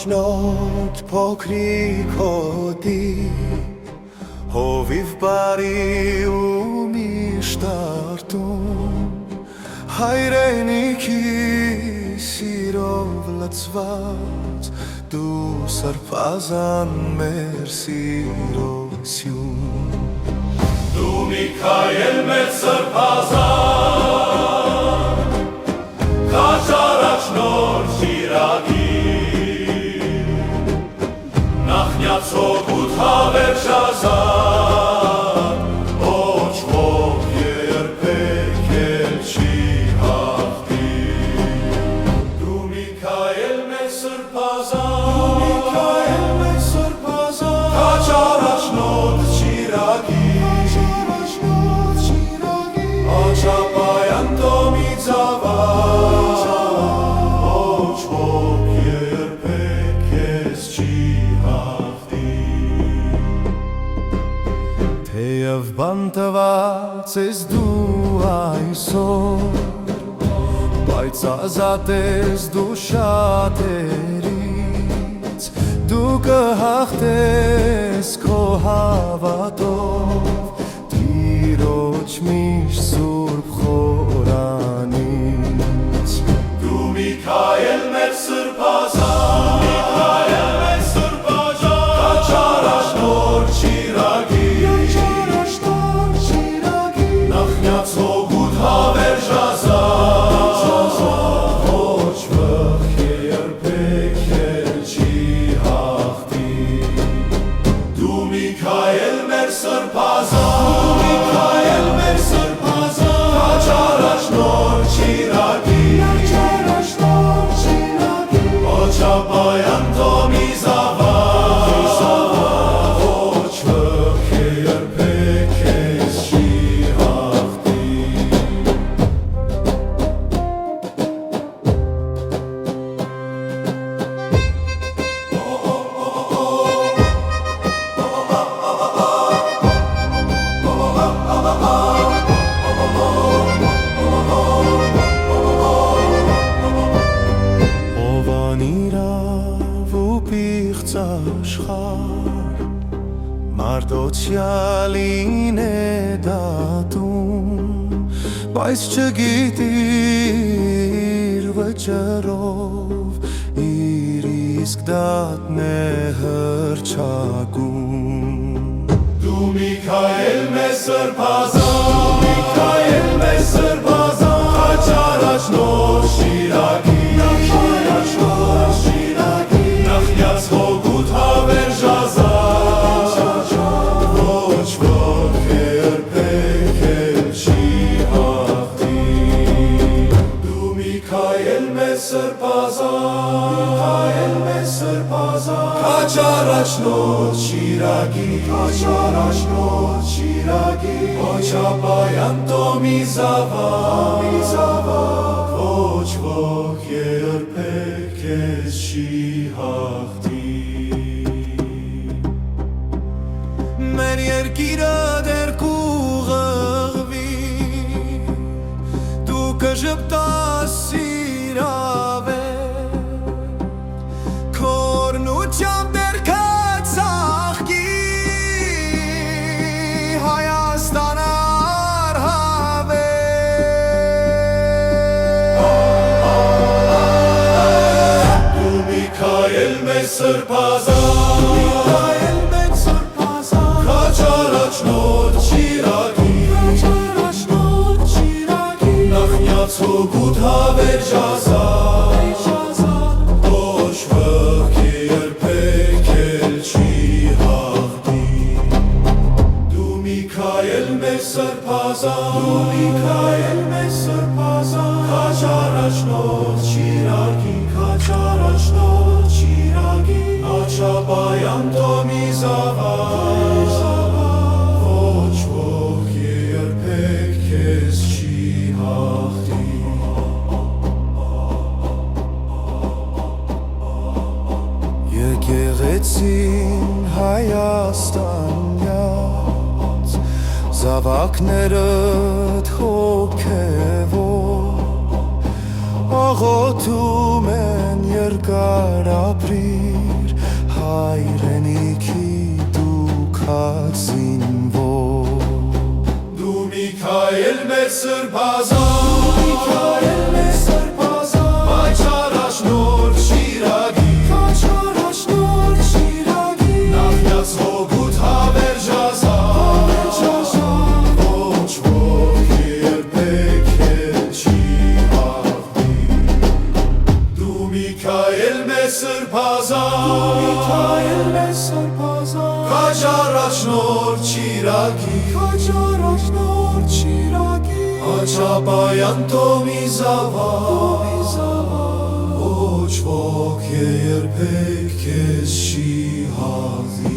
առաջնոտ փոքրիկ հոտի հովիվ բարի ու միշտ արտում հայրենիքի սիրով լցված դու սրբազան մեր սիրոսյուն Դու Միքայել մեծ սրբազան քաջ առաջնորդ ճիրագիր նախնյաց հոգուտ հավերժազան ոչ ոք երբեք էլ չի հաղթի Դու Միքայել մեծ սրբազան քաջ առաջնորդ ճիրագիր Աչապայան տոմի ծավալ ոչ ոք երբեք քեզ չի հաղթի Թեև բանտված ես դու այսօր բայց ազատ ես դու շատերից դու կհաղթես քո հավատով Տիրոջ միշտ սուրբ խորանից Դու Միքայել մեր սրբազան քաջ առաջնորդ ճիրագիր նախնյաց հոգուտ հավերժազան ոչ ոք երբեք էլ չի հաղթի Դու Միքայել մեր սրբազան քաջ առաջնորդ ճիրագիր Աչապայան տոմի զավակ ոչ ոք երբեք քեզ չի հաղթի Աշխար մարդոցյալին է դատում բայց չգիտիր վճռով իր իսկ դատն է հռչակում Դու Միքայել մեծ սրբազան քաջ առաջնորդ ճիրագիր նախնյաց հոգուտ հավերժազան ոչ ոք երբեք էլ չի հաղթի Դու Միքայել մեծ սրբազան քաջ առաջնորդ ճիրագիր Աչապայան տոմի զավակ ոչ ոք երբեք քեզ չի հաղթի Մեր երկիրը դեռ կուղղվի դու կժպտաս իրավեր քորնությամբ դեռ կծաղկի Հայաստանը առհավեր Դու Միքայել մեծ սրբազան քաջ առաջնորդ ճիրագիր նախնյաց հոգուտ հավերժազան ոչ ոք երբեք էլ չի հաղթի Դու Միքայել մեծ սրբազան քաջ առաջնորդ ճիրագիր Աչապայան տոմի զավակ ոչ ոք երբեք քեզ չի հաղթի Եկեղեցին Հայաստանյաց զավակներդ հոգևոր աղոթում են երկար ապրի հրավիր հայրենիքի դուքած զինվոր Դու Միքայել մեր սրբազան Պայծառ առաջնորդ Շիրագի Նախյաց հոգուտ հավերժազան Ոչ ոք երբեք էլ չի հաղթի Դու Միքայել մեր սրբազան Քաջ առաջնորդ Շիրագի Աչապայան Տոմի զավակ Ոչ ոք երբեք քեզ չի հաղթի